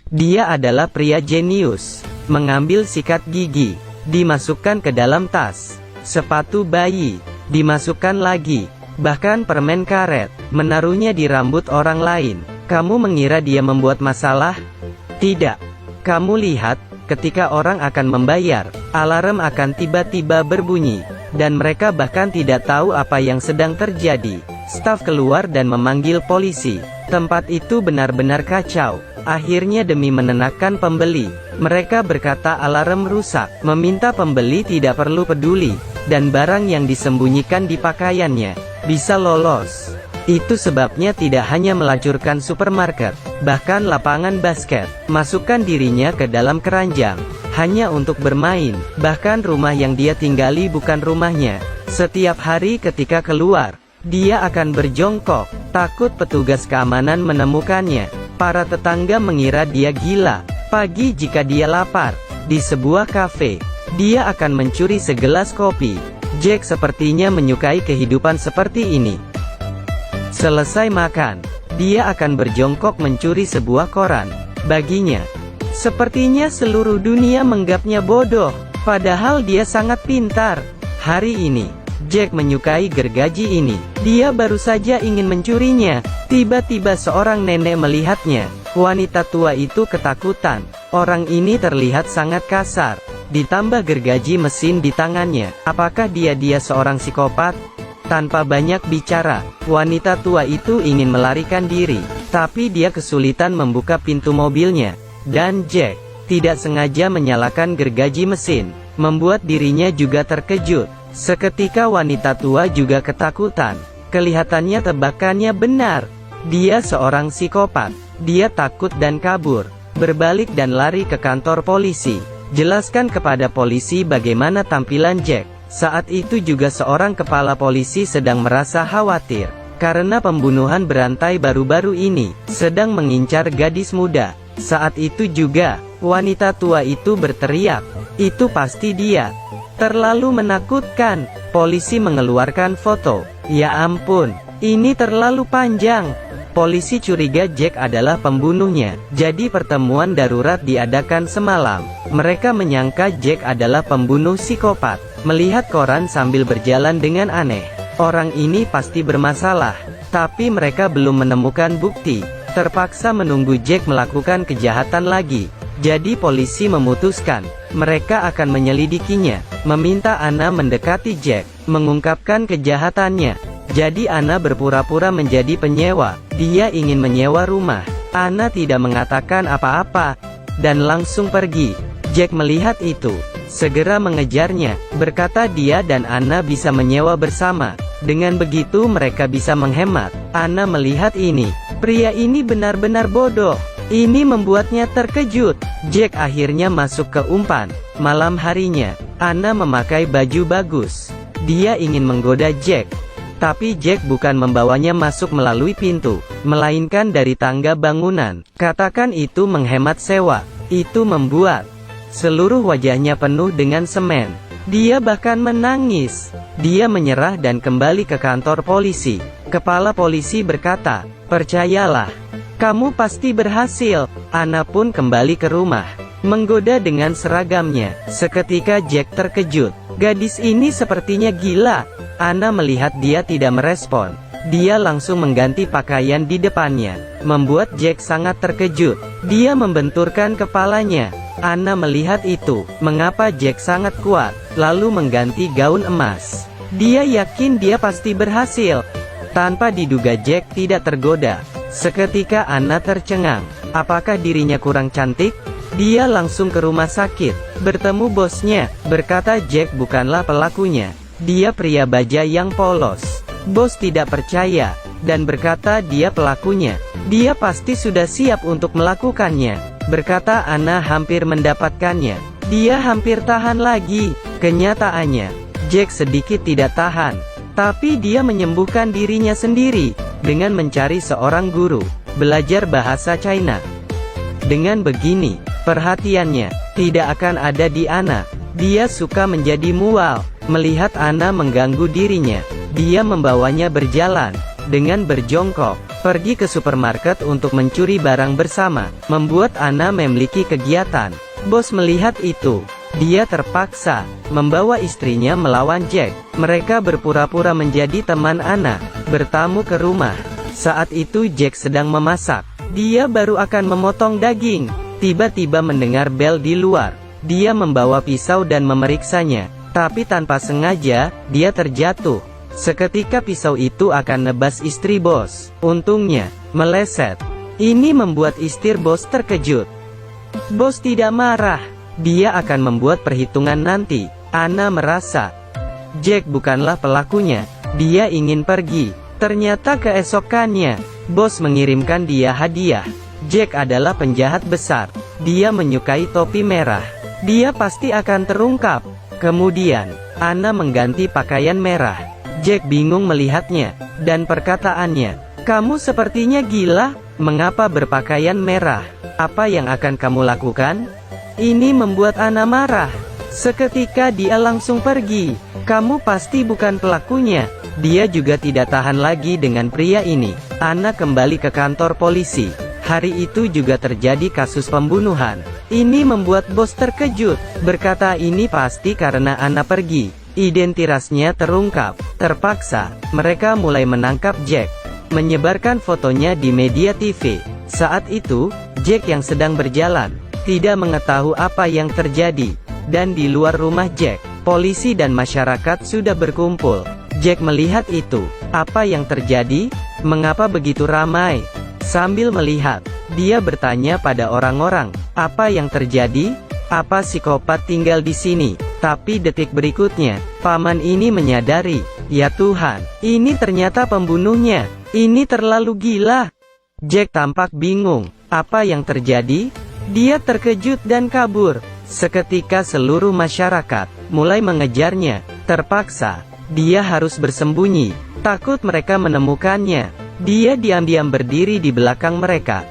Dia adalah pria jenius. Mengambil sikat gigi, dimasukkan ke dalam tas. Sepatu bayi, dimasukkan lagi. Bahkan permen karet, menaruhnya di rambut orang lain. Kamu mengira dia membuat masalah? Tidak. Kamu lihat, ketika orang akan membayar, alarm akan tiba-tiba berbunyi. Dan mereka bahkan tidak tahu apa yang sedang terjadi. Staf keluar dan memanggil polisi. Tempat itu benar-benar kacau. Akhirnya demi menenangkan pembeli, mereka berkata alarm rusak, meminta pembeli tidak perlu peduli, dan barang yang disembunyikan di pakaiannya bisa lolos. Itu sebabnya tidak hanya melacurkan supermarket, bahkan lapangan basket, masukkan dirinya ke dalam keranjang, hanya untuk bermain. Bahkan rumah yang dia tinggali bukan rumahnya. Setiap hari ketika keluar, dia akan berjongkok, takut petugas keamanan menemukannya. Para tetangga mengira dia gila. Pagi jika dia lapar, di sebuah kafe, dia akan mencuri segelas kopi. Jack sepertinya menyukai kehidupan seperti ini. Selesai makan, dia akan berjongkok mencuri sebuah koran. Baginya, sepertinya seluruh dunia menganggapnya bodoh, padahal dia sangat pintar. Hari ini, Jack menyukai gergaji ini. Dia baru saja ingin mencurinya. Tiba-tiba seorang nenek melihatnya. Wanita tua itu ketakutan. Orang ini terlihat sangat kasar. Ditambah gergaji mesin di tangannya. Apakah dia seorang psikopat? Tanpa banyak bicara, wanita tua itu ingin melarikan diri. Tapi dia kesulitan membuka pintu mobilnya. Dan Jack tidak sengaja menyalakan gergaji mesin, membuat dirinya juga terkejut. Seketika wanita tua juga ketakutan. Kelihatannya tebakannya benar. Dia seorang psikopat. Dia takut dan kabur, berbalik dan lari ke kantor polisi. Jelaskan kepada polisi bagaimana tampilan Jack. Saat itu juga seorang kepala polisi sedang merasa khawatir, karena pembunuhan berantai baru-baru ini sedang mengincar gadis muda. Saat itu juga, wanita tua itu berteriak, "Itu pasti dia." Terlalu menakutkan. Polisi mengeluarkan foto. Ya ampun, ini terlalu panjang. Polisi curiga Jack adalah pembunuhnya. Jadi pertemuan darurat diadakan semalam. Mereka menyangka Jack adalah pembunuh psikopat. Melihat koran sambil berjalan dengan aneh. Orang ini pasti bermasalah. Tapi mereka belum menemukan bukti. Terpaksa menunggu Jack melakukan kejahatan lagi. Jadi polisi memutuskan, mereka akan menyelidikinya, meminta Anna mendekati Jack, mengungkapkan kejahatannya. Jadi Anna berpura-pura menjadi penyewa. Dia ingin menyewa rumah. Anna tidak mengatakan apa-apa, dan langsung pergi. Jack melihat itu, segera mengejarnya, berkata dia dan Anna bisa menyewa bersama. Dengan begitu mereka bisa menghemat. Anna melihat ini. Pria ini benar-benar bodoh. Ini membuatnya terkejut. Jack akhirnya masuk ke umpan. Malam harinya, Anna memakai baju bagus. Dia ingin menggoda Jack. Tapi Jack bukan membawanya masuk melalui pintu, melainkan dari tangga bangunan. Katakan itu menghemat sewa. Itu membuat seluruh wajahnya penuh dengan semen. Dia bahkan menangis. Dia menyerah dan kembali ke kantor polisi. Kepala polisi berkata, "Percayalah, kamu pasti berhasil." Anna pun kembali ke rumah, menggoda dengan seragamnya. Seketika Jack terkejut. Gadis ini sepertinya gila. Anna melihat dia tidak merespon. Dia langsung mengganti pakaian di depannya, membuat Jack sangat terkejut. Dia membenturkan kepalanya. Anna melihat itu, mengapa Jack sangat kuat, lalu mengganti gaun emas. Dia yakin dia pasti berhasil. Tanpa diduga Jack tidak tergoda. Seketika Anna tercengang. Apakah dirinya kurang cantik? Dia langsung ke rumah sakit, bertemu bosnya, berkata Jack bukanlah pelakunya. Dia pria baja yang polos. Bos tidak percaya, dan berkata dia pelakunya. Dia pasti sudah siap untuk melakukannya, berkata Anna hampir mendapatkannya. Dia hampir tahan lagi. Kenyataannya, Jack sedikit tidak tahan. Tapi dia menyembuhkan dirinya sendiri, dengan mencari seorang guru, belajar bahasa China. Dengan begini, perhatiannya tidak akan ada di Anna. Dia suka menjadi mual. Melihat Anna mengganggu dirinya, dia membawanya berjalan, dengan berjongkok. Pergi ke supermarket untuk mencuri barang bersama, membuat Anna memiliki kegiatan. Bos melihat itu. Dia terpaksa membawa istrinya melawan Jack. Mereka berpura-pura menjadi teman Anna, bertamu ke rumah. Saat itu Jack sedang memasak. Dia baru akan memotong daging. Tiba-tiba mendengar bel di luar. Dia membawa pisau dan memeriksanya. Tapi tanpa sengaja, dia terjatuh. Seketika pisau itu akan nebas istri bos. Untungnya, meleset. Ini membuat istri bos terkejut. Bos tidak marah. Dia akan membuat perhitungan nanti. Anna merasa Jack bukanlah pelakunya. Dia ingin pergi. Ternyata keesokannya, bos mengirimkan dia hadiah. Jack adalah penjahat besar. Dia menyukai topi merah. Dia pasti akan terungkap. Kemudian, Anna mengganti pakaian merah. Jack bingung melihatnya, dan perkataannya, "Kamu sepertinya gila, mengapa berpakaian merah? Apa yang akan kamu lakukan?" Ini membuat Anna marah. Seketika dia langsung pergi. "Kamu pasti bukan pelakunya." Dia juga tidak tahan lagi dengan pria ini. Anna kembali ke kantor polisi. Hari itu juga terjadi kasus pembunuhan. Ini membuat bos terkejut. Berkata ini pasti karena Anna pergi. Identitasnya terungkap. Terpaksa, mereka mulai menangkap Jack. Menyebarkan fotonya di media TV. Saat itu, Jack yang sedang berjalan, tidak mengetahui apa yang terjadi. Dan di luar rumah Jack, polisi dan masyarakat sudah berkumpul. Jack melihat itu. Apa yang terjadi? Mengapa begitu ramai? Sambil melihat, dia bertanya pada orang-orang, apa yang terjadi? Apa psikopat tinggal di sini? Tapi detik berikutnya, paman ini menyadari, ya Tuhan, ini ternyata pembunuhnya. Ini terlalu gila. Jack tampak bingung. Apa yang terjadi? Dia terkejut dan kabur. Seketika seluruh masyarakat mulai mengejarnya. Terpaksa, dia harus bersembunyi. Takut mereka menemukannya. Dia diam-diam berdiri di belakang mereka.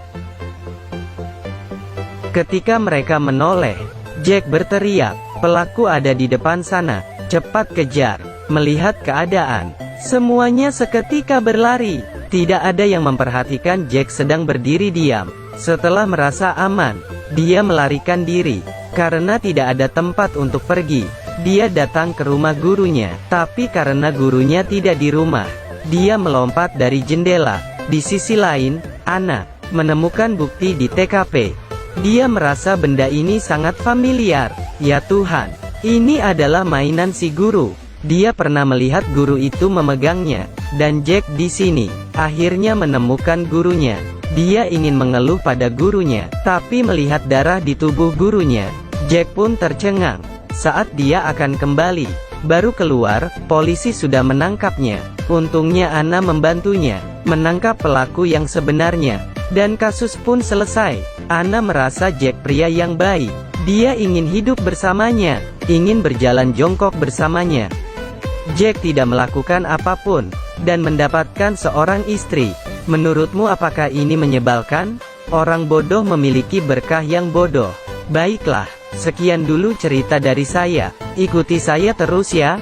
Ketika mereka menoleh, Jack berteriak, "Pelaku ada di depan sana, cepat kejar." Melihat keadaan, semuanya seketika berlari. Tidak ada yang memperhatikan Jack sedang berdiri diam. Setelah merasa aman, dia melarikan diri. Karena tidak ada tempat untuk pergi, dia datang ke rumah gurunya. Tapi karena gurunya tidak di rumah, dia melompat dari jendela. Di sisi lain, Anna menemukan bukti di TKP. Dia merasa benda ini sangat familiar. Ya Tuhan, ini adalah mainan si guru. Dia pernah melihat guru itu memegangnya. Dan Jack di sini akhirnya menemukan gurunya. Dia ingin mengeluh pada gurunya, tapi melihat darah di tubuh gurunya, Jack pun tercengang. Saat dia akan kembali, baru keluar, polisi sudah menangkapnya. Untungnya Anna membantunya menangkap pelaku yang sebenarnya. Dan kasus pun selesai. Anna merasa Jack pria yang baik. Dia ingin hidup bersamanya, ingin berjalan jongkok bersamanya. Jack tidak melakukan apapun, dan mendapatkan seorang istri. Menurutmu apakah ini menyebalkan? Orang bodoh memiliki berkah yang bodoh. Baiklah, sekian dulu cerita dari saya. Ikuti saya terus ya.